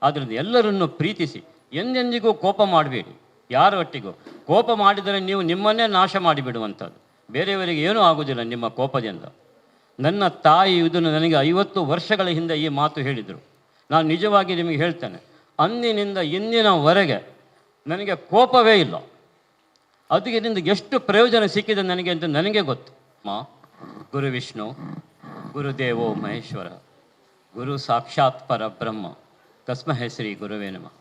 ಆದ್ದರಿಂದ ಎಲ್ಲರನ್ನು ಪ್ರೀತಿಸಿ, ಎಂದೆಂದಿಗೂ ಕೋಪ ಮಾಡಬೇಡಿ. ಯಾರ ಒಟ್ಟಿಗೂ ಕೋಪ ಮಾಡಿದರೆ ನೀವು ನಿಮ್ಮನ್ನೇ ನಾಶ ಮಾಡಿಬಿಡುವಂಥದ್ದು. ಬೇರೆಯವರಿಗೆ ಏನೂ ಆಗುವುದಿಲ್ಲ ನಿಮ್ಮ ಕೋಪದಿಂದ. ನನ್ನ ತಾಯಿ ಇದನ್ನು ನನಗೆ 50 ವರ್ಷಗಳ ಹಿಂದೆ ಈ ಮಾತು ಹೇಳಿದರು. ನಾನು ನಿಜವಾಗಿ ನಿಮಗೆ ಹೇಳ್ತೇನೆ, ಅಂದಿನಿಂದ ಇಂದಿನವರೆಗೆ ನನಗೆ ಕೋಪವೇ ಇಲ್ಲ. ಅದರಿಂದ ಎಷ್ಟು ಪ್ರಯೋಜನ ಸಿಕ್ಕಿದೆ ನನಗೆ ಅಂತ ನನಗೆ ಗೊತ್ತು. ಗುರು ವಿಷ್ಣು, ಗುರುದೇವೋ ಮಹೇಶ್ವರ, ಗುರು ಸಾಕ್ಷಾತ್ ಪರಬ್ರಹ್ಮ, ತಸ್ಮೈ ಶ್ರೀ ಗುರುವೇ ನಮಃ.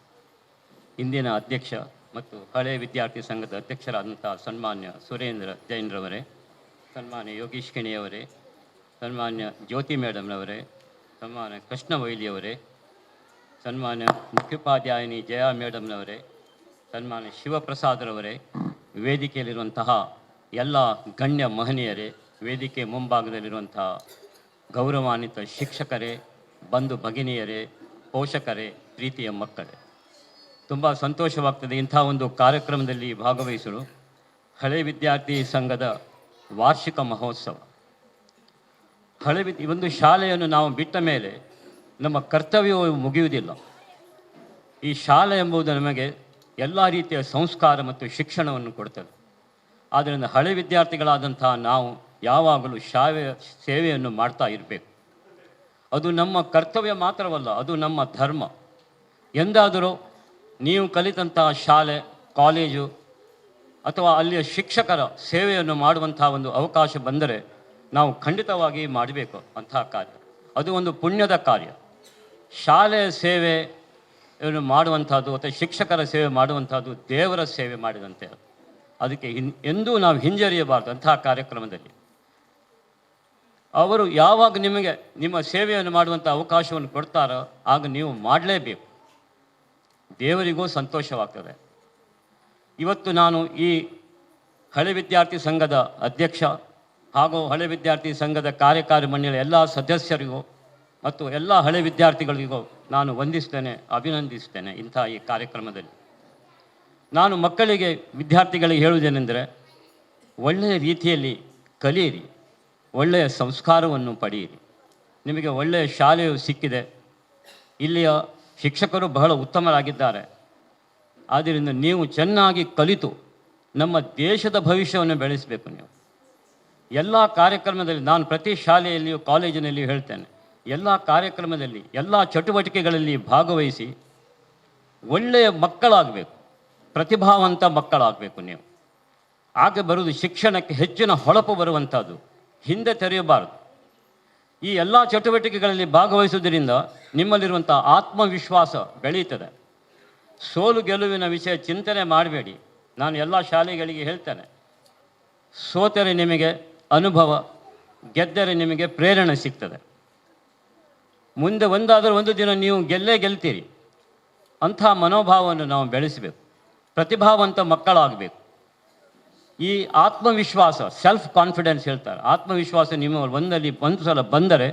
ಇಂದಿನ ಅಧ್ಯಕ್ಷ ಮತ್ತು ಹಳೆಯ ವಿದ್ಯಾರ್ಥಿ ಸಂಘದ ಅಧ್ಯಕ್ಷರಾದಂಥ ಸನ್ಮಾನ್ಯ ಸುರೇಂದ್ರ ಜೈನ್ರವರೇ, ಸನ್ಮಾನ್ಯ ಯೋಗೀಶ್ ಕಿಣಿಯವರೇ, ಸನ್ಮಾನ್ಯ ಜ್ಯೋತಿ ಮೇಡಮ್ನವರೇ, ಸನ್ಮಾನ್ಯ ಕೃಷ್ಣ ವೈಲಿಯವರೇ, ಸನ್ಮಾನ್ಯ ಮುಖ್ಯೋಪಾಧ್ಯಾಯಿನಿ ಜಯಾ ಮೇಡಮ್ನವರೇ, ಸನ್ಮಾನ್ಯ ಶಿವಪ್ರಸಾದ್ರವರೇ, ವೇದಿಕೆಯಲ್ಲಿರುವಂತಹ ಎಲ್ಲ ಗಣ್ಯ ಮಹನೀಯರೇ, ವೇದಿಕೆ ಮುಂಭಾಗದಲ್ಲಿರುವಂತಹ ಗೌರವಾನ್ವಿತ ಶಿಕ್ಷಕರೇ, ಬಂಧು ಭಗಿನಿಯರೇ, ಪೋಷಕರೇ, ಪ್ರೀತಿಯ ಮಕ್ಕಳೇ, ತುಂಬ ಸಂತೋಷವಾಗ್ತದೆ ಇಂಥ ಒಂದು ಕಾರ್ಯಕ್ರಮದಲ್ಲಿ ಭಾಗವಹಿಸಲು. ಹಳೆ ವಿದ್ಯಾರ್ಥಿ ಸಂಘದ ವಾರ್ಷಿಕ ಮಹೋತ್ಸವ. ಒಂದು ಶಾಲೆಯನ್ನು ನಾವು ಬಿಟ್ಟ ಮೇಲೆ ನಮ್ಮ ಕರ್ತವ್ಯವು ಮುಗಿಯುವುದಿಲ್ಲ. ಈ ಶಾಲೆ ಎಂಬುದು ನಮಗೆ ಎಲ್ಲ ರೀತಿಯ ಸಂಸ್ಕಾರ ಮತ್ತು ಶಿಕ್ಷಣವನ್ನು ಕೊಡ್ತದೆ. ಆದ್ದರಿಂದ ಹಳೆ ವಿದ್ಯಾರ್ಥಿಗಳಾದಂತಹ ನಾವು ಯಾವಾಗಲೂ ಸೇವೆಯನ್ನು ಮಾಡ್ತಾ ಇರಬೇಕು. ಅದು ನಮ್ಮ ಕರ್ತವ್ಯ ಮಾತ್ರವಲ್ಲ, ಅದು ನಮ್ಮ ಧರ್ಮ. ಎಂದಾದರೂ ನೀವು ಕಲಿತಂತಹ ಶಾಲೆ, ಕಾಲೇಜು ಅಥವಾ ಅಲ್ಲಿಯ ಶಿಕ್ಷಕರ ಸೇವೆಯನ್ನು ಮಾಡುವಂತಹ ಒಂದು ಅವಕಾಶ ಬಂದರೆ ನಾವು ಖಂಡಿತವಾಗಿ ಮಾಡಬೇಕು ಅಂತಹ ಕಾರ್ಯ. ಅದು ಒಂದು ಪುಣ್ಯದ ಕಾರ್ಯ. ಶಾಲೆಯ ಸೇವೆಯನ್ನು ಮಾಡುವಂಥದ್ದು ಅಥವಾ ಶಿಕ್ಷಕರ ಸೇವೆ ಮಾಡುವಂಥದ್ದು ದೇವರ ಸೇವೆ ಮಾಡಿದಂತೆ. ಅದಕ್ಕೆ ಎಂದೂ ನಾವು ಹಿಂಜರಿಯಬಾರ್ದು. ಅಂತಹ ಕಾರ್ಯಕ್ರಮದಲ್ಲಿ ಅವರು ಯಾವಾಗ ನಿಮಗೆ ನಿಮ್ಮ ಸೇವೆಯನ್ನು ಮಾಡುವಂಥ ಅವಕಾಶವನ್ನು ಕೊಡ್ತಾರೋ ಆಗ ನೀವು ಮಾಡಲೇಬೇಕು. ದೇವರಿಗೂ ಸಂತೋಷವಾಗ್ತದೆ. ಇವತ್ತು ನಾನು ಈ ಹಳೆ ವಿದ್ಯಾರ್ಥಿ ಸಂಘದ ಅಧ್ಯಕ್ಷ ಹಾಗೂ ಹಳೆ ವಿದ್ಯಾರ್ಥಿ ಸಂಘದ ಕಾರ್ಯಕಾರಿ ಮಂಡಳಿಯ ಎಲ್ಲ ಸದಸ್ಯರಿಗೂ ಮತ್ತು ಎಲ್ಲ ಹಳೆ ವಿದ್ಯಾರ್ಥಿಗಳಿಗೂ ನಾನು ವಂದಿಸ್ತೇನೆ, ಅಭಿನಂದಿಸ್ತೇನೆ. ಇಂಥ ಈ ಕಾರ್ಯಕ್ರಮದಲ್ಲಿ ನಾನು ಮಕ್ಕಳಿಗೆ, ವಿದ್ಯಾರ್ಥಿಗಳಿಗೆ ಹೇಳುವುದೇನೆಂದರೆ, ಒಳ್ಳೆಯ ರೀತಿಯಲ್ಲಿ ಕಲಿಯಿರಿ, ಒಳ್ಳೆಯ ಸಂಸ್ಕಾರವನ್ನು ಪಡೆಯಿರಿ. ನಿಮಗೆ ಒಳ್ಳೆಯ ಶಾಲೆಯು ಸಿಕ್ಕಿದೆ, ಇಲ್ಲಿಯ ಶಿಕ್ಷಕರು ಬಹಳ ಉತ್ತಮರಾಗಿದ್ದಾರೆ. ಆದ್ದರಿಂದ ನೀವು ಚೆನ್ನಾಗಿ ಕಲಿತು ನಮ್ಮ ದೇಶದ ಭವಿಷ್ಯವನ್ನು ಬೆಳೆಸಬೇಕು. ನೀವು ಎಲ್ಲ ಕಾರ್ಯಕ್ರಮದಲ್ಲಿ, ನಾನು ಪ್ರತಿ ಶಾಲೆಯಲ್ಲಿಯೂ ಕಾಲೇಜಿನಲ್ಲಿಯೂ ಹೇಳ್ತೇನೆ, ಎಲ್ಲ ಕಾರ್ಯಕ್ರಮದಲ್ಲಿ ಎಲ್ಲ ಚಟುವಟಿಕೆಗಳಲ್ಲಿ ಭಾಗವಹಿಸಿ ಒಳ್ಳೆಯ ಮಕ್ಕಳಾಗಬೇಕು, ಪ್ರತಿಭಾವಂತ ಮಕ್ಕಳಾಗಬೇಕು. ನೀವು ಆಗ ಬರುವುದು ಶಿಕ್ಷಣಕ್ಕೆ ಹೆಚ್ಚಿನ ಹೊಳಪು ಬರುವಂಥದ್ದು. ಹಿಂದೆ ತೆರೆಯಬಾರದು. ಈ ಎಲ್ಲ ಚಟುವಟಿಕೆಗಳಲ್ಲಿ ಭಾಗವಹಿಸುವುದರಿಂದ ನಿಮ್ಮಲ್ಲಿರುವಂಥ ಆತ್ಮವಿಶ್ವಾಸ ಬೆಳೆಯುತ್ತದೆ. ಸೋಲು ಗೆಲುವಿನ ವಿಷಯ ಚಿಂತನೆ ಮಾಡಬೇಡಿ. ನಾನು ಎಲ್ಲ ಶಾಲೆಗಳಿಗೆ ಹೇಳ್ತೇನೆ, ಸೋತರೆ ನಿಮಗೆ ಅನುಭವ, ಗೆದ್ದರೆ ನಿಮಗೆ ಪ್ರೇರಣೆ ಸಿಗ್ತದೆ. ಮುಂದೆ ಒಂದು ದಿನ ನೀವು ಗೆಲ್ತೀರಿ. ಅಂಥ ಮನೋಭಾವವನ್ನು ನಾವು ಬೆಳೆಸಬೇಕು. ಪ್ರತಿಭಾವಂತ ಮಕ್ಕಳಾಗಬೇಕು. ಈ ಆತ್ಮವಿಶ್ವಾಸ, ಸೆಲ್ಫ್ ಕಾನ್ಫಿಡೆನ್ಸ್ ಹೇಳ್ತಾರೆ, ಆತ್ಮವಿಶ್ವಾಸ ನಿಮ್ಮ ಒಂದು ಸಲ ಬಂದರೆ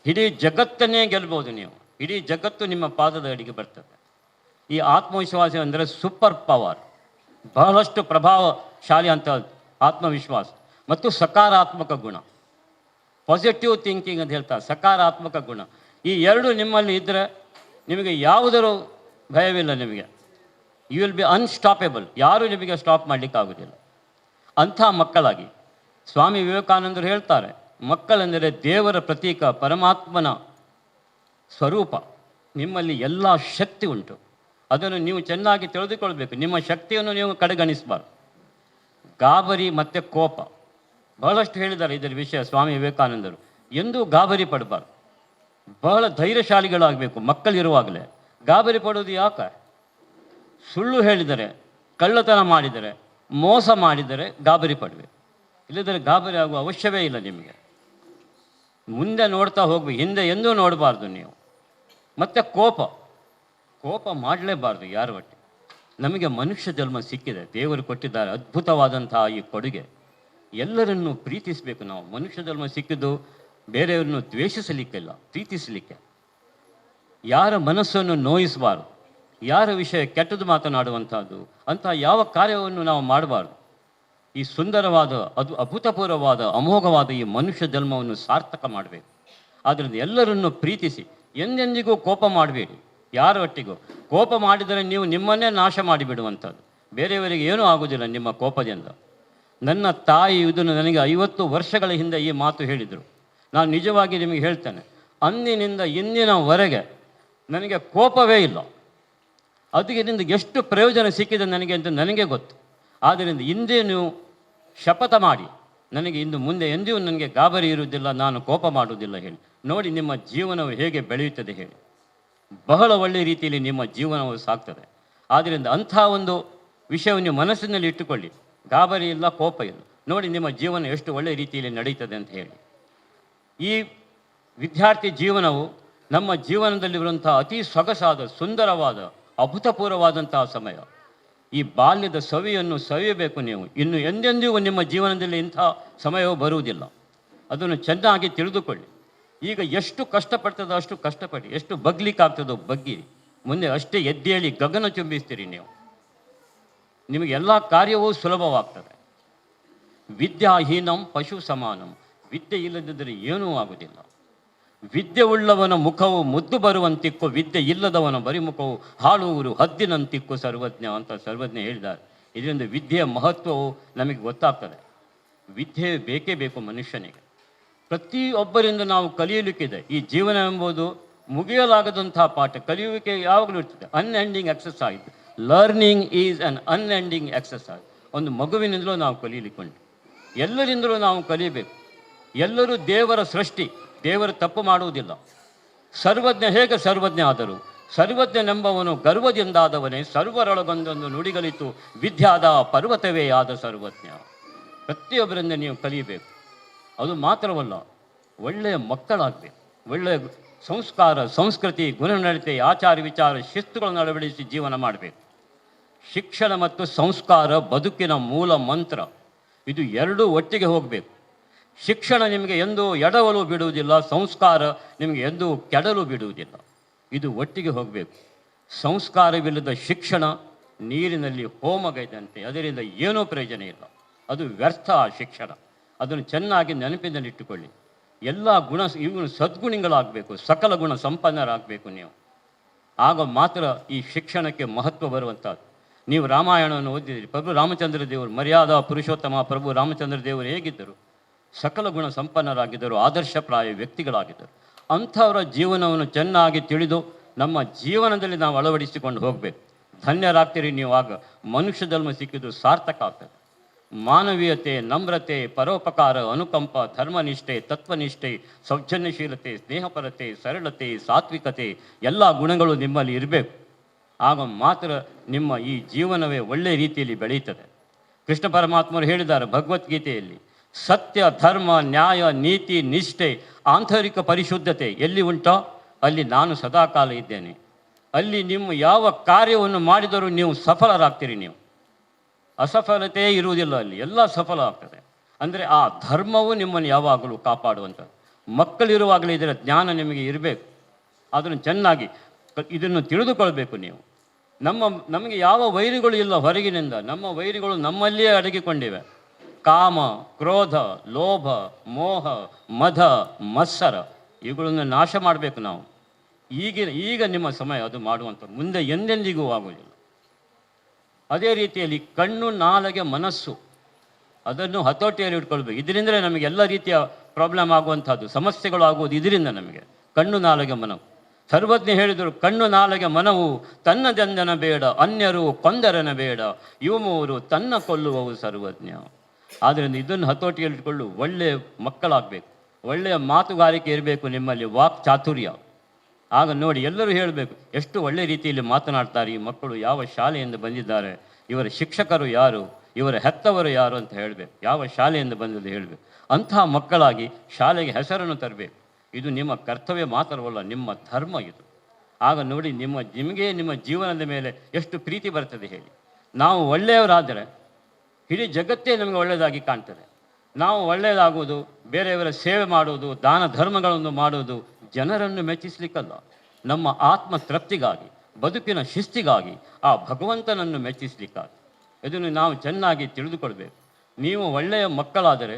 ಇಡೀ ಜಗತ್ತನ್ನೇ ಗೆಲ್ಬೋದು ನೀವು. ಇಡೀ ಜಗತ್ತು ನಿಮ್ಮ ಪಾದದ ಅಡಿಗೆ ಬರ್ತದೆ. ಈ ಆತ್ಮವಿಶ್ವಾಸ ಅಂದರೆ ಸೂಪರ್ ಪವರ್, ಬಹಳಷ್ಟು ಪ್ರಭಾವಶಾಲಿ ಅಂತ ಆತ್ಮವಿಶ್ವಾಸ. ಮತ್ತು ಸಕಾರಾತ್ಮಕ ಗುಣ, ಪಾಸಿಟಿವ್ ಥಿಂಕಿಂಗ್ ಅಂತ ಹೇಳ್ತಾರೆ, ಸಕಾರಾತ್ಮಕ ಗುಣ. ಈ ಎರಡು ನಿಮ್ಮಲ್ಲಿ ಇದ್ದರೆ ನಿಮಗೆ ಯಾವುದರ ಭಯವಿಲ್ಲ. ನಿಮಗೆ ಯು ವಿಲ್ ಬಿ ಅನ್ಸ್ಟಾಪೇಬಲ್. ಯಾರೂ ನಿಮಗೆ ಸ್ಟಾಪ್ ಮಾಡಲಿಕ್ಕಾಗೋದಿಲ್ಲ. ಅಂಥ ಮಕ್ಕಳಾಗಿ ಸ್ವಾಮಿ ವಿವೇಕಾನಂದರು ಹೇಳ್ತಾರೆ, ಮಕ್ಕಳೆಂದರೆ ದೇವರ ಪ್ರತೀಕ, ಪರಮಾತ್ಮನ ಸ್ವರೂಪ. ನಿಮ್ಮಲ್ಲಿ ಎಲ್ಲ ಶಕ್ತಿ ಉಂಟು, ಅದನ್ನು ನೀವು ಚೆನ್ನಾಗಿ ತಿಳಿದುಕೊಳ್ಬೇಕು. ನಿಮ್ಮ ಶಕ್ತಿಯನ್ನು ನೀವು ಕಡೆಗಣಿಸಬಾರ್ದು. ಗಾಬರಿ ಮತ್ತು ಕೋಪ ಬಹಳಷ್ಟು ಹೇಳಿದ್ದಾರೆ ಇದರ ವಿಷಯ ಸ್ವಾಮಿ ವಿವೇಕಾನಂದರು. ಎಂದೂ ಗಾಬರಿ ಪಡಬಾರ್ದು. ಬಹಳ ಧೈರ್ಯಶಾಲಿಗಳಾಗಬೇಕು ಮಕ್ಕಳಿರುವಾಗಲೇ. ಗಾಬರಿ ಪಡೋದು ಯಾಕೆ? ಸುಳ್ಳು ಹೇಳಿದರೆ, ಕಳ್ಳತನ ಮಾಡಿದರೆ, ಮೋಸ ಮಾಡಿದರೆ ಗಾಬರಿ ಪಡಬೇಕು. ಇಲ್ಲದರೆ ಗಾಬರಿ ಆಗುವ ಅವಶ್ಯವೇ ಇಲ್ಲ ನಿಮಗೆ. ಮುಂದೆ ನೋಡ್ತಾ ಹೋಗ್ಬೇಕು, ಹಿಂದೆ ಎಂದೂ ನೋಡಬಾರ್ದು ನೀವು. ಮತ್ತು ಕೋಪ ಮಾಡಲೇಬಾರ್ದು ಯಾರ ಒಟ್ಟಿಗೆ. ನಮಗೆ ಮನುಷ್ಯ ಜನ್ಮ ಸಿಕ್ಕಿದೆ, ದೇವರು ಕೊಟ್ಟಿದ್ದಾರೆ ಅದ್ಭುತವಾದಂತಹ ಈ ಕೊಡುಗೆ. ಎಲ್ಲರನ್ನೂ ಪ್ರೀತಿಸಬೇಕು ನಾವು. ಮನುಷ್ಯ ಜನ್ಮ ಸಿಕ್ಕಿದ್ದು ಬೇರೆಯವರನ್ನು ದ್ವೇಷಿಸಲಿಕ್ಕಿಲ್ಲ, ಪ್ರೀತಿಸಲಿಕ್ಕೆ. ಯಾರ ಮನಸ್ಸನ್ನು ನೋಯಿಸಬಾರ್ದು, ಯಾರ ವಿಷಯ ಕೆಟ್ಟದ್ದು ಮಾತನಾಡುವಂಥದ್ದು, ಅಂಥ ಯಾವ ಕಾರ್ಯವನ್ನು ನಾವು ಮಾಡಬಾರ್ದು. ಈ ಸುಂದರವಾದ, ಅದು ಅಭೂತಪೂರ್ವವಾದ, ಅಮೋಘವಾದ ಈ ಮನುಷ್ಯ ಜನ್ಮವನ್ನು ಸಾರ್ಥಕ ಮಾಡಬೇಕು. ಆದ್ದರಿಂದ ಎಲ್ಲರನ್ನು ಪ್ರೀತಿಸಿ, ಎಂದೆಂದಿಗೂ ಕೋಪ ಮಾಡಬೇಡಿ. ಯಾರ ಒಟ್ಟಿಗೂ. ಕೋಪ ಮಾಡಿದರೆ ನೀವು ನಿಮ್ಮನ್ನೇ ನಾಶ ಮಾಡಿಬಿಡುವಂಥದ್ದು, ಬೇರೆಯವರಿಗೆ ಏನೂ ಆಗುವುದಿಲ್ಲ ನಿಮ್ಮ ಕೋಪದಿಂದ. ನನ್ನ ತಾಯಿ ಇದನ್ನು ನನಗೆ 50 ವರ್ಷಗಳ ಹಿಂದೆ ಈ ಮಾತು ಹೇಳಿದರು. ನಾನು ನಿಜವಾಗಿ ನಿಮಗೆ ಹೇಳ್ತೇನೆ, ಅಂದಿನಿಂದ ಇಂದಿನವರೆಗೆ ನನಗೆ ಕೋಪವೇ ಇಲ್ಲ. ಅದರಿಂದ ಎಷ್ಟು ಪ್ರಯೋಜನ ಸಿಕ್ಕಿದೆ ನನಗೆ ಅಂತ ನನಗೆ ಗೊತ್ತು. ಆದ್ದರಿಂದ ಹಿಂದೆ ನೀವು ಶಪಥ ಮಾಡಿ, ನನಗೆ ಇಂದು ಮುಂದೆ ಎಂದಿಗೂ ನನಗೆ ಗಾಬರಿ ಇರುವುದಿಲ್ಲ, ನಾನು ಕೋಪ ಮಾಡುವುದಿಲ್ಲ ಹೇಳಿ ನೋಡಿ. ನಿಮ್ಮ ಜೀವನವು ಹೇಗೆ ಬೆಳೆಯುತ್ತದೆ ಹೇಳಿ. ಬಹಳ ಒಳ್ಳೆಯ ರೀತಿಯಲ್ಲಿ ನಿಮ್ಮ ಜೀವನವು ಸಾಗ್ತದೆ. ಆದ್ದರಿಂದ ಅಂಥ ಒಂದು ವಿಷಯವನ್ನು ನೀವು ಮನಸ್ಸಿನಲ್ಲಿ ಇಟ್ಟುಕೊಳ್ಳಿ. ಗಾಬರಿ ಇಲ್ಲ, ಕೋಪ ಇಲ್ಲ, ನೋಡಿ ನಿಮ್ಮ ಜೀವನ ಎಷ್ಟು ಒಳ್ಳೆಯ ರೀತಿಯಲ್ಲಿ ನಡೀತದೆ ಅಂತ ಹೇಳಿ. ಈ ವಿದ್ಯಾರ್ಥಿ ಜೀವನವು ನಮ್ಮ ಜೀವನದಲ್ಲಿರುವಂಥ ಅತಿ ಸೊಗಸಾದ, ಸುಂದರವಾದ, ಅಭೂತಪೂರ್ವವಾದಂತಹ ಸಮಯ. ಈ ಬಾಲ್ಯದ ಸವಿಯನ್ನು ಸವಿಯಬೇಕು ನೀವು. ಇನ್ನು ಎಂದೆಂದಿಗೂ ನಿಮ್ಮ ಜೀವನದಲ್ಲಿ ಇಂಥ ಸಮಯವೂ ಬರುವುದಿಲ್ಲ. ಅದನ್ನು ಚೆನ್ನಾಗಿ ತಿಳಿದುಕೊಳ್ಳಿ. ಈಗ ಎಷ್ಟು ಕಷ್ಟಪಡ್ತದೋ ಅಷ್ಟು ಕಷ್ಟಪಡಿ, ಎಷ್ಟು ಬಗ್ಲಿಕ್ಕಾಗ್ತದೋ ಬಗ್ಗಿರಿ. ಮುಂದೆ ಅಷ್ಟೇ ಎದ್ದೇಳಿ ಗಗನ ಚುಂಬಿಸ್ತೀರಿ ನೀವು. ನಿಮಗೆ ಎಲ್ಲ ಕಾರ್ಯವೂ ಸುಲಭವಾಗ್ತದೆ. ವಿದ್ಯಾಹೀನಂ ಪಶು ಸಮಾನಂ. ವಿದ್ಯೆ ಇಲ್ಲದಿದ್ದರೆ ಏನೂ ಆಗುವುದಿಲ್ಲ. ವಿದ್ಯೆ ಉಳ್ಳವನ ಮುಖವು ಮುದ್ದು ಬರುವಂತಿಕ್ಕು, ವಿದ್ಯೆ ಇಲ್ಲದವನ ಬರಿಮುಖವು ಹಾಳುವರು ಹದ್ದಿನಂತಿಕ್ಕು ಸರ್ವಜ್ಞ ಅಂತ ಸರ್ವಜ್ಞ ಹೇಳಿದ್ದಾರೆ. ಇದರಿಂದ ವಿದ್ಯೆಯ ಮಹತ್ವವು ನಮಗೆ ಗೊತ್ತಾಗ್ತದೆ. ವಿದ್ಯೆ ಬೇಕೇ ಬೇಕು ಮನುಷ್ಯನಿಗೆ. ಪ್ರತಿಯೊಬ್ಬರಿಂದ ನಾವು ಕಲಿಯಲಿಕ್ಕಿದೆ. ಈ ಜೀವನ ಎಂಬುದು ಮುಗಿಯಲಾಗದಂತಹ ಪಾಠ. ಕಲಿಯುವಿಕೆ ಯಾವಾಗಲೂ ಇರ್ತದೆ. Unending exercise. Learning is an unending exercise. ಒಂದು ಮಗುವಿನಿಂದಲೂ ನಾವು ಕಲಿಯಲಿಕ್ಕುಂಟು. ಎಲ್ಲರಿಂದಲೂ ನಾವು ಕಲಿಯಬೇಕು. ಎಲ್ಲರೂ ದೇವರ ಸೃಷ್ಟಿ, ದೇವರು ತಪ್ಪು ಮಾಡುವುದಿಲ್ಲ. ಸರ್ವಜ್ಞ ಹೇಗೆ ಸರ್ವಜ್ಞ ಆದರು? ಸರ್ವಜ್ಞನೆಂಬವನು ಗರ್ವದಿಂದಾದವನೇ, ಸರ್ವರೊಳಗೊಂದೊಂದು ನುಡಿಗಳಿತು ವಿದ್ಯಾದ ಪರ್ವತವೇ ಆದ ಸರ್ವಜ್ಞ. ಪ್ರತಿಯೊಬ್ಬರಿಂದ ನೀವು ಕಲಿಯಬೇಕು. ಅದು ಮಾತ್ರವಲ್ಲ, ಒಳ್ಳೆಯ ಮಕ್ಕಳಾಗಬೇಕು. ಒಳ್ಳೆಯ ಸಂಸ್ಕಾರ, ಸಂಸ್ಕೃತಿ, ಗುಣನಡತೆ, ಆಚಾರ ವಿಚಾರ, ಶಿಸ್ತುಗಳನ್ನು ಅಳವಡಿಸಿ ಜೀವನ ಮಾಡಬೇಕು. ಶಿಕ್ಷಣ ಮತ್ತು ಸಂಸ್ಕಾರ ಬದುಕಿನ ಮೂಲ ಮಂತ್ರ. ಇದು ಎರಡೂ ಒಟ್ಟಿಗೆ ಹೋಗಬೇಕು. ಶಿಕ್ಷಣ ನಿಮಗೆ ಎಂದೂ ಎಡವಲು ಬಿಡುವುದಿಲ್ಲ, ಸಂಸ್ಕಾರ ನಿಮಗೆ ಎಂದೂ ಕೆಡಲು ಬಿಡುವುದಿಲ್ಲ. ಇದು ಒಟ್ಟಿಗೆ ಹೋಗಬೇಕು. ಸಂಸ್ಕಾರವಿಲ್ಲದ ಶಿಕ್ಷಣ ನೀರಿನಲ್ಲಿ ಹೋಮಗೈದಂತೆ, ಅದರಿಂದ ಏನೂ ಪ್ರಯೋಜನ ಇಲ್ಲ. ಅದು ವ್ಯರ್ಥ ಆ ಶಿಕ್ಷಣ. ಅದನ್ನು ಚೆನ್ನಾಗಿ ನೆನಪಿನಲ್ಲಿಟ್ಟುಕೊಳ್ಳಿ. ಎಲ್ಲ ಇವು ಸದ್ಗುಣಿಗಳಾಗಬೇಕು, ಸಕಲ ಗುಣ ಸಂಪನ್ನರಾಗಬೇಕು ನೀವು. ಆಗ ಮಾತ್ರ ಈ ಶಿಕ್ಷಣಕ್ಕೆ ಮಹತ್ವ ಬರುವಂಥದ್ದು. ನೀವು ರಾಮಾಯಣವನ್ನು ಓದಿದಿರಿ. ಪ್ರಭು ರಾಮಚಂದ್ರ ದೇವರು, ಮರ್ಯಾದಾ ಪುರುಷೋತ್ತಮ ಪ್ರಭು ರಾಮಚಂದ್ರ ದೇವರು ಹೇಗಿದ್ದರು? ಸಕಲ ಗುಣ ಸಂಪನ್ನರಾಗಿದ್ದರು, ಆದರ್ಶಪ್ರಾಯ ವ್ಯಕ್ತಿಗಳಾಗಿದ್ದರು. ಅಂಥವರ ಜೀವನವನ್ನು ಚೆನ್ನಾಗಿ ತಿಳಿದು ನಮ್ಮ ಜೀವನದಲ್ಲಿ ನಾವು ಅಳವಡಿಸಿಕೊಂಡು ಹೋಗಬೇಕು. ಧನ್ಯರಾಗ್ತೀರಿ ನೀವು. ಆಗ ಮನುಷ್ಯ ಧರ್ಮ ಸಿಕ್ಕಿದ್ದು ಸಾರ್ಥಕ ಆಗ್ತದೆ. ಮಾನವೀಯತೆ, ನಮ್ರತೆ, ಪರೋಪಕಾರ, ಅನುಕಂಪ, ಧರ್ಮನಿಷ್ಠೆ, ತತ್ವನಿಷ್ಠೆ, ಸೌಜನ್ಯಶೀಲತೆ, ಸ್ನೇಹಪರತೆ, ಸರಳತೆ, ಸಾತ್ವಿಕತೆ ಎಲ್ಲ ಗುಣಗಳು ನಿಮ್ಮಲ್ಲಿ ಇರಬೇಕು. ಆಗ ಮಾತ್ರ ನಿಮ್ಮ ಈ ಜೀವನವೇ ಒಳ್ಳೆಯ ರೀತಿಯಲ್ಲಿ ಬೆಳೆಯುತ್ತದೆ. ಕೃಷ್ಣ ಪರಮಾತ್ಮರು ಹೇಳಿದ್ದಾರೆ ಭಗವದ್ಗೀತೆಯಲ್ಲಿ, ಸತ್ಯ, ಧರ್ಮ, ನ್ಯಾಯ, ನೀತಿ, ನಿಷ್ಠೆ, ಆಂತರಿಕ ಪರಿಶುದ್ಧತೆ ಎಲ್ಲಿ ಉಂಟೋ ಅಲ್ಲಿ ನಾನು ಸದಾಕಾಲ ಇದ್ದೇನೆ. ಅಲ್ಲಿ ನಿಮ್ಮ ಯಾವ ಕಾರ್ಯವನ್ನು ಮಾಡಿದರೂ ನೀವು ಸಫಲರಾಗ್ತೀರಿ. ನೀವು ಅಸಫಲತೆ ಇರುವುದಿಲ್ಲ, ಅಲ್ಲಿ ಎಲ್ಲ ಸಫಲ ಆಗ್ತದೆ. ಅಂದರೆ ಆ ಧರ್ಮವು ನಿಮ್ಮನ್ನು ಯಾವಾಗಲೂ ಕಾಪಾಡುವಂಥದ್ದು. ಮಕ್ಕಳಿರುವಾಗಲೇ ಇದರ ಜ್ಞಾನ ನಿಮಗೆ ಇರಬೇಕು. ಅದನ್ನು ಚೆನ್ನಾಗಿ ಇದನ್ನು ತಿಳಿದುಕೊಳ್ಬೇಕು ನೀವು. ನಮಗೆ ಯಾವ ವೈರಿಗಳು ಇಲ್ಲ ಹೊರಗಿನಿಂದ. ನಮ್ಮ ವೈರಿಗಳು ನಮ್ಮಲ್ಲಿಯೇ ಅಡಗಿಕೊಂಡಿವೆ. ಕಾಮ, ಕ್ರೋಧ, ಲೋಭ, ಮೋಹ, ಮದ, ಮತ್ಸರ ಇವುಗಳನ್ನು ನಾಶ ಮಾಡಬೇಕು ನಾವು. ಈಗ ನಿಮ್ಮ ಸಮಯ ಅದು ಮಾಡುವಂಥ, ಮುಂದೆ ಎಂದೆಂದಿಗೂ ಆಗುವುದಿಲ್ಲ. ಅದೇ ರೀತಿಯಲ್ಲಿ ಕಣ್ಣು, ನಾಲಿಗೆ, ಮನಸ್ಸು ಅದನ್ನು ಹತೋಟಿಯಲ್ಲಿ ಇಟ್ಕೊಳ್ಬೇಕು. ಇದರಿಂದಲೇ ನಮಗೆ ಎಲ್ಲ ರೀತಿಯ ಪ್ರಾಬ್ಲಮ್ ಆಗುವಂಥದ್ದು, ಸಮಸ್ಯೆಗಳು ಆಗುವುದು ಇದರಿಂದ ನಮಗೆ. ಕಣ್ಣು, ನಾಲಿಗೆ, ಮನವು. ಸರ್ವಜ್ಞ ಹೇಳಿದರು, ಕಣ್ಣು, ನಾಲಿಗೆ, ಮನವು ತನ್ನದೆಂದನ ಬೇಡ, ಅನ್ಯರು ಕೊಂದರನ ಬೇಡ, ಇವು ಮೂರು ತನ್ನ ಕೊಲ್ಲುವವು ಸರ್ವಜ್ಞ. ಆದ್ದರಿಂದ ಇದನ್ನು ಹತೋಟಿಯಲ್ಲಿಟ್ಕೊಳ್ಳು. ಒಳ್ಳೆಯ ಮಕ್ಕಳಾಗಬೇಕು. ಒಳ್ಳೆಯ ಮಾತುಗಾರಿಕೆ ಇರಬೇಕು ನಿಮ್ಮಲ್ಲಿ, ವಾಕ್ ಚಾತುರ್ಯ. ಆಗ ನೋಡಿ ಎಲ್ಲರೂ ಹೇಳಬೇಕು, ಎಷ್ಟು ಒಳ್ಳೆಯ ರೀತಿಯಲ್ಲಿ ಮಾತನಾಡ್ತಾರೆ ಈ ಮಕ್ಕಳು, ಯಾವ ಶಾಲೆಯಿಂದ ಬಂದಿದ್ದಾರೆ, ಇವರ ಶಿಕ್ಷಕರು ಯಾರು, ಇವರ ಹೆತ್ತವರು ಯಾರು ಅಂತ ಹೇಳಬೇಕು. ಯಾವ ಶಾಲೆಯಿಂದ ಬಂದದ್ದು ಹೇಳಬೇಕು. ಅಂತಹ ಮಕ್ಕಳಾಗಿ ಶಾಲೆಗೆ ಹೆಸರನ್ನು ತರಬೇಕು. ಇದು ನಿಮ್ಮ ಕರ್ತವ್ಯ ಮಾತ್ರವಲ್ಲ, ನಿಮ್ಮ ಧರ್ಮ ಇದು. ಆಗ ನೋಡಿ ನಿಮಗೆ ನಿಮ್ಮ ಜೀವನದ ಮೇಲೆ ಎಷ್ಟು ಪ್ರೀತಿ ಬರ್ತದೆ ಹೇಳಿ. ನಾವು ಒಳ್ಳೆಯವರಾದರೆ ಇಡೀ ಜಗತ್ತೇ ನಮಗೆ ಒಳ್ಳೆಯದಾಗಿ ಕಾಣ್ತದೆ. ನಾವು ಒಳ್ಳೆಯದಾಗುವುದು, ಬೇರೆಯವರ ಸೇವೆ ಮಾಡುವುದು, ದಾನ ಧರ್ಮಗಳನ್ನು ಮಾಡುವುದು ಜನರನ್ನು ಮೆಚ್ಚಿಸಲಿಕ್ಕಲ್ಲ, ನಮ್ಮ ಆತ್ಮ ತೃಪ್ತಿಗಾಗಿ, ಬದುಕಿನ ಶಿಸ್ತಿಗಾಗಿ, ಆ ಭಗವಂತನನ್ನು ಮೆಚ್ಚಿಸಲಿಕ್ಕಾಗಿ. ಇದನ್ನು ನಾವು ಚೆನ್ನಾಗಿ ತಿಳಿದುಕೊಳ್ಬೇಕು. ನೀವು ಒಳ್ಳೆಯ ಮಕ್ಕಳಾದರೆ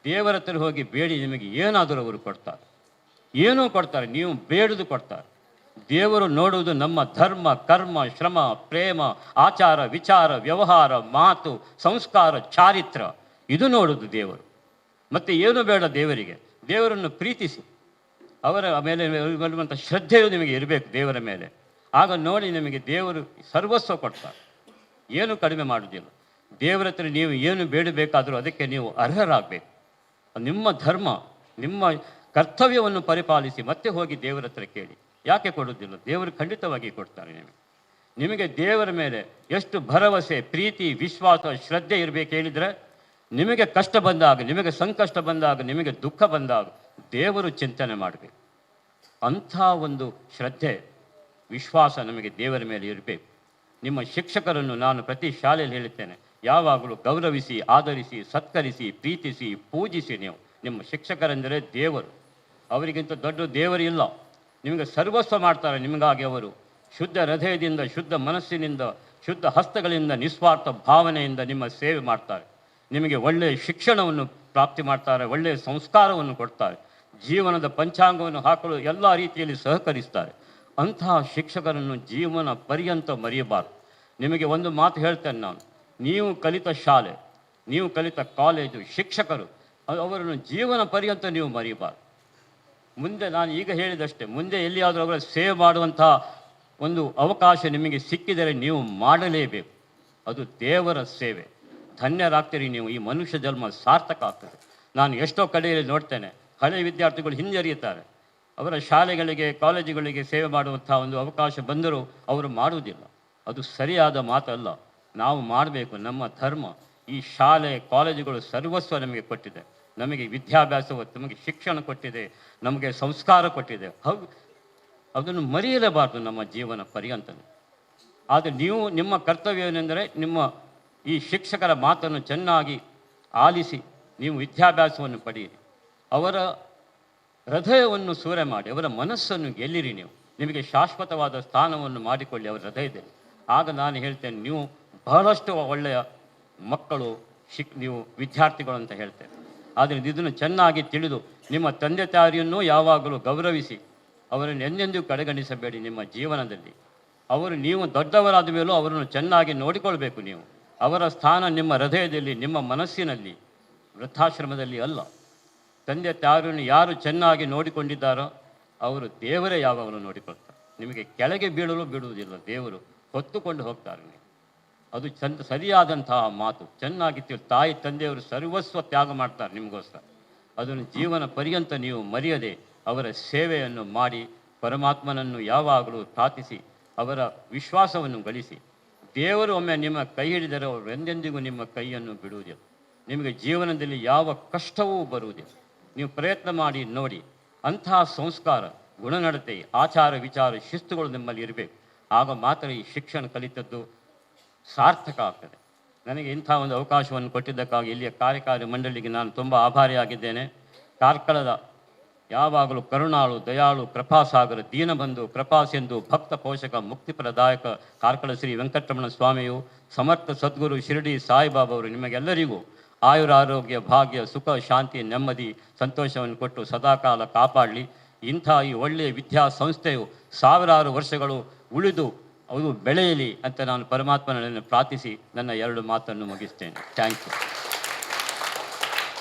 ದೇವರ ಹತ್ರ ಹೋಗಿ ಬೇಡಿ, ನಿಮಗೆ ಏನಾದರೂ ಅವರು ಕೊಡ್ತಾರೆ. ಏನೂ ಕೊಡ್ತಾರೆ, ನೀವು ಬೇಡುದು ಕೊಡ್ತಾರೆ. ದೇವರು ನೋಡುವುದು ನಮ್ಮ ಧರ್ಮ, ಕರ್ಮ, ಶ್ರಮ, ಪ್ರೇಮ, ಆಚಾರ, ವಿಚಾರ, ವ್ಯವಹಾರ, ಮಾತು, ಸಂಸ್ಕಾರ, ಚಾರಿತ್ರ. ಇದು ನೋಡುವುದು ದೇವರು. ಮತ್ತು ಏನು ಬೇಡ ದೇವರಿಗೆ. ದೇವರನ್ನು ಪ್ರೀತಿಸಿ, ಅವರ ಮೇಲೆ ಬರುವಂಥ ಶ್ರದ್ಧೆಯು ನಿಮಗೆ ಇರಬೇಕು ದೇವರ ಮೇಲೆ. ಆಗ ನೋಡಿ ನಿಮಗೆ ದೇವರು ಸರ್ವಸ್ವ ಕೊಡ್ತಾರೆ, ಏನು ಕಡಿಮೆ ಮಾಡೋದಿಲ್ಲ. ದೇವರ ಹತ್ರ ನೀವು ಏನು ಬೇಡಬೇಕಾದರೂ ಅದಕ್ಕೆ ನೀವು ಅರ್ಹರಾಗಬೇಕು. ನಿಮ್ಮ ಧರ್ಮ, ನಿಮ್ಮ ಕರ್ತವ್ಯವನ್ನು ಪರಿಪಾಲಿಸಿ ಮತ್ತೆ ಹೋಗಿ ದೇವರ ಹತ್ರ ಕೇಳಿ. ಯಾಕೆ ಕೊಡೋದಿಲ್ಲ? ದೇವರು ಖಂಡಿತವಾಗಿ ಕೊಡ್ತಾರೆ ನಿಮಗೆ ದೇವರ ಮೇಲೆ ಎಷ್ಟು ಭರವಸೆ, ಪ್ರೀತಿ, ವಿಶ್ವಾಸ, ಶ್ರದ್ಧೆ ಇರಬೇಕು ಹೇಳಿದರೆ, ನಿಮಗೆ ಕಷ್ಟ ಬಂದಾಗ, ನಿಮಗೆ ಸಂಕಷ್ಟ ಬಂದಾಗ, ನಿಮಗೆ ದುಃಖ ಬಂದಾಗ ದೇವರು ಚಿಂತನೆ ಮಾಡಬೇಕು. ಅಂಥ ಒಂದು ಶ್ರದ್ಧೆ, ವಿಶ್ವಾಸ ನಮಗೆ ದೇವರ ಮೇಲೆ ಇರಬೇಕು. ನಿಮ್ಮ ಶಿಕ್ಷಕರನ್ನು ನಾನು ಪ್ರತಿ ಶಾಲೆಯಲ್ಲಿ ಹೇಳುತ್ತೇನೆ, ಯಾವಾಗಲೂ ಗೌರವಿಸಿ, ಆದರಿಸಿ, ಸತ್ಕರಿಸಿ, ಪ್ರೀತಿಸಿ, ಪೂಜಿಸಿ. ನಿಮ್ಮ ಶಿಕ್ಷಕರೆಂದರೆ ದೇವರು. ಅವರಿಗಿಂತ ದೊಡ್ಡ ದೇವರಿಲ್ಲ. ನಿಮಗೆ ಸರ್ವಸ್ವ ಮಾಡ್ತಾರೆ. ನಿಮಗಾಗಿ ಅವರು ಶುದ್ಧ ಹೃದಯದಿಂದ, ಶುದ್ಧ ಮನಸ್ಸಿನಿಂದ, ಶುದ್ಧ ಹಸ್ತಗಳಿಂದ, ನಿಸ್ವಾರ್ಥ ಭಾವನೆಯಿಂದ ನಿಮ್ಮ ಸೇವೆ ಮಾಡ್ತಾರೆ. ನಿಮಗೆ ಒಳ್ಳೆಯ ಶಿಕ್ಷಣವನ್ನು ಪ್ರಾಪ್ತಿ ಮಾಡ್ತಾರೆ, ಒಳ್ಳೆಯ ಸಂಸ್ಕಾರವನ್ನು ಕೊಡ್ತಾರೆ, ಜೀವನದ ಪಂಚಾಂಗವನ್ನು ಹಾಕಲು ಎಲ್ಲ ರೀತಿಯಲ್ಲಿ ಸಹಕರಿಸ್ತಾರೆ. ಅಂತಹ ಶಿಕ್ಷಕರನ್ನು ಜೀವನ ಪರ್ಯಂತ ಮರೆಯಬಾರದು. ನಿಮಗೆ ಒಂದು ಮಾತು ಹೇಳ್ತೇನೆ ನಾನು, ನೀವು ಕಲಿತ ಶಾಲೆ, ನೀವು ಕಲಿತ ಕಾಲೇಜು, ಶಿಕ್ಷಕರು, ಅವರನ್ನು ಜೀವನ ಪರ್ಯಂತ ನೀವು ಮರೆಯಬಾರದು. ಮುಂದೆ ನಾನು ಈಗ ಹೇಳಿದಷ್ಟೇ, ಮುಂದೆ ಎಲ್ಲಿಯಾದರೂ ಅವರ ಸೇವೆ ಮಾಡುವಂಥ ಒಂದು ಅವಕಾಶ ನಿಮಗೆ ಸಿಕ್ಕಿದರೆ ನೀವು ಮಾಡಲೇಬೇಕು. ಅದು ದೇವರ ಸೇವೆ. ಧನ್ಯರಾಗ್ತೀರಿ ನೀವು. ಈ ಮನುಷ್ಯ ಜನ್ಮ ಸಾರ್ಥಕ ಆಗ್ತದೆ. ನಾನು ಎಷ್ಟೋ ಕಡೆಯಲ್ಲಿ ನೋಡ್ತೇನೆ, ಹಳೆಯ ವಿದ್ಯಾರ್ಥಿಗಳು ಹಿಂಜರಿಯುತ್ತಾರೆ. ಅವರ ಶಾಲೆಗಳಿಗೆ, ಕಾಲೇಜುಗಳಿಗೆ ಸೇವೆ ಮಾಡುವಂಥ ಒಂದು ಅವಕಾಶ ಬಂದರೂ ಅವರು ಮಾಡುವುದಿಲ್ಲ. ಅದು ಸರಿಯಾದ ಮಾತಲ್ಲ. ನಾವು ಮಾಡಬೇಕು. ನಮ್ಮ ಧರ್ಮ, ಈ ಶಾಲೆ ಕಾಲೇಜುಗಳು ಸರ್ವಸ್ವ ನಮಗೆ ಕೊಟ್ಟಿದೆ. ನಮಗೆ ವಿದ್ಯಾಭ್ಯಾಸವು, ನಮಗೆ ಶಿಕ್ಷಣ ಕೊಟ್ಟಿದೆ, ನಮಗೆ ಸಂಸ್ಕಾರ ಕೊಟ್ಟಿದೆ. ಅದನ್ನು ಮರೆಯಲೇಬಾರ್ದು ನಮ್ಮ ಜೀವನ ಪರ್ಯಂತ. ಆದರೆ ನೀವು, ನಿಮ್ಮ ಕರ್ತವ್ಯವೇನೆಂದರೆ ನಿಮ್ಮ ಈ ಶಿಕ್ಷಕರ ಮಾತನ್ನು ಚೆನ್ನಾಗಿ ಆಲಿಸಿ ನೀವು ವಿದ್ಯಾಭ್ಯಾಸವನ್ನು ಪಡೆಯಿರಿ. ಅವರ ಹೃದಯವನ್ನು ಸೂರೆ ಮಾಡಿ, ಅವರ ಮನಸ್ಸನ್ನು ಗೆಲ್ಲಿರಿ. ನಿಮಗೆ ಶಾಶ್ವತವಾದ ಸ್ಥಾನವನ್ನು ಮಾಡಿಕೊಳ್ಳಿ ಅವರ ಹೃದಯದಲ್ಲಿ. ಆಗ ನಾನು ಹೇಳ್ತೇನೆ, ನೀವು ಬಹಳಷ್ಟು ಒಳ್ಳೆಯ ಮಕ್ಕಳು, ನೀವು ವಿದ್ಯಾರ್ಥಿಗಳು ಅಂತ ಹೇಳ್ತೇನೆ. ಆದರೆ ಇದನ್ನು ಚೆನ್ನಾಗಿ ತಿಳಿದು ನಿಮ್ಮ ತಂದೆ ತಾಯಿಯನ್ನು ಯಾವಾಗಲೂ ಗೌರವಿಸಿ, ಅವರನ್ನು ಎಂದೆಂದೂ ಕಡೆಗಣಿಸಬೇಡಿ ನಿಮ್ಮ ಜೀವನದಲ್ಲಿ. ನೀವು ದೊಡ್ಡವರಾದ ಮೇಲೂ ಅವರನ್ನು ಚೆನ್ನಾಗಿ ನೋಡಿಕೊಳ್ಬೇಕು. ನೀವು ಅವರ ಸ್ಥಾನ ನಿಮ್ಮ ಹೃದಯದಲ್ಲಿ, ನಿಮ್ಮ ಮನಸ್ಸಿನಲ್ಲಿ, ವೃದ್ಧಾಶ್ರಮದಲ್ಲಿ ಅಲ್ಲ. ತಂದೆ ತಾಯಿಯನ್ನು ಯಾರು ಚೆನ್ನಾಗಿ ನೋಡಿಕೊಂಡಿದ್ದಾರೋ ಅವರು ದೇವರೇ ಯಾವಾಗಲೂ ನೋಡಿಕೊಳ್ತಾರೆ. ನಿಮಗೆ ಕೆಳಗೆ ಬೀಳಲು ಬಿಡುವುದಿಲ್ಲ, ದೇವರು ಹೊತ್ತುಕೊಂಡು ಹೋಗ್ತಾರೆ. ಅದು ಸರಿಯಾದಂತಹ ಮಾತು. ಚೆನ್ನಾಗಿ ತಾಯಿ ತಂದೆಯವರು ಸರ್ವಸ್ವ ತ್ಯಾಗ ಮಾಡ್ತಾರೆ ನಿಮಗೋಸ್ಕರ. ಅದನ್ನು ಜೀವನ ಪರ್ಯಂತ ನೀವು ಮರೆಯದೆ ಅವರ ಸೇವೆಯನ್ನು ಮಾಡಿ, ಪರಮಾತ್ಮನನ್ನು ಯಾವಾಗಲೂ ಪ್ರಾರ್ಥಿಸಿ, ಅವರ ವಿಶ್ವಾಸವನ್ನು ಗಳಿಸಿ. ದೇವರು ಒಮ್ಮೆ ನಿಮ್ಮ ಕೈ ಹಿಡಿದರೆ ಅವರು ಎಂದೆಂದಿಗೂ ನಿಮ್ಮ ಕೈಯನ್ನು ಬಿಡುವುದಿಲ್ಲ. ನಿಮಗೆ ಜೀವನದಲ್ಲಿ ಯಾವ ಕಷ್ಟವೂ ಬರುವುದಿಲ್ಲ. ನೀವು ಪ್ರಯತ್ನ ಮಾಡಿ ನೋಡಿ. ಅಂತಹ ಸಂಸ್ಕಾರ, ಗುಣನಡತೆ, ಆಚಾರ, ವಿಚಾರ, ಶಿಸ್ತುಗಳು ನಿಮ್ಮಲ್ಲಿ ಇರಬೇಕು. ಆಗ ಮಾತ್ರ ಈ ಶಿಕ್ಷಣ ಕಲಿತದ್ದು ಸಾರ್ಥಕ ಆಗ್ತದೆ. ನನಗೆ ಇಂಥ ಒಂದು ಅವಕಾಶವನ್ನು ಕೊಟ್ಟಿದ್ದಕ್ಕಾಗಿ ಇಲ್ಲಿಯ ಕಾರ್ಯಕಾರಿ ಮಂಡಳಿಗೆ ನಾನು ತುಂಬ ಆಭಾರಿಯಾಗಿದ್ದೇನೆ. ಕಾರ್ಕಳದ ಯಾವಾಗಲೂ ಕರುಣಾಳು, ದಯಾಳು, ಕೃಪಾಸಾಗರ, ದೀನಬಂಧು, ಕೃಪಾಸಿಂಧು, ಭಕ್ತ ಪೋಷಕ, ಮುಕ್ತಿಪ್ರದಾಯಕ ಕಾರ್ಕಳ ಶ್ರೀ ವೆಂಕಟರಮಣ ಸ್ವಾಮಿಯು, ಸಮರ್ಥ ಸದ್ಗುರು ಶಿರಡಿ ಸಾಯಿಬಾಬಾ ಅವರು ನಿಮಗೆಲ್ಲರಿಗೂ ಆಯುರಾರೋಗ್ಯ, ಭಾಗ್ಯ, ಸುಖ, ಶಾಂತಿ, ನೆಮ್ಮದಿ, ಸಂತೋಷವನ್ನು ಕೊಟ್ಟು ಸದಾಕಾಲ ಕಾಪಾಡಲಿ. ಇಂಥ ಈ ಒಳ್ಳೆಯ ವಿದ್ಯಾಸಂಸ್ಥೆಯು ಸಾವಿರಾರು ವರ್ಷಗಳು ಉಳಿದು ಅದು ಬೆಳೆಯಲಿ ಅಂತ ನಾನು ಪರಮಾತ್ಮನನ್ನು ಪ್ರಾರ್ಥಿಸಿ ನನ್ನ ಎರಡು ಮಾತನ್ನು ಮುಗಿಸ್ತೇನೆ. Thank you.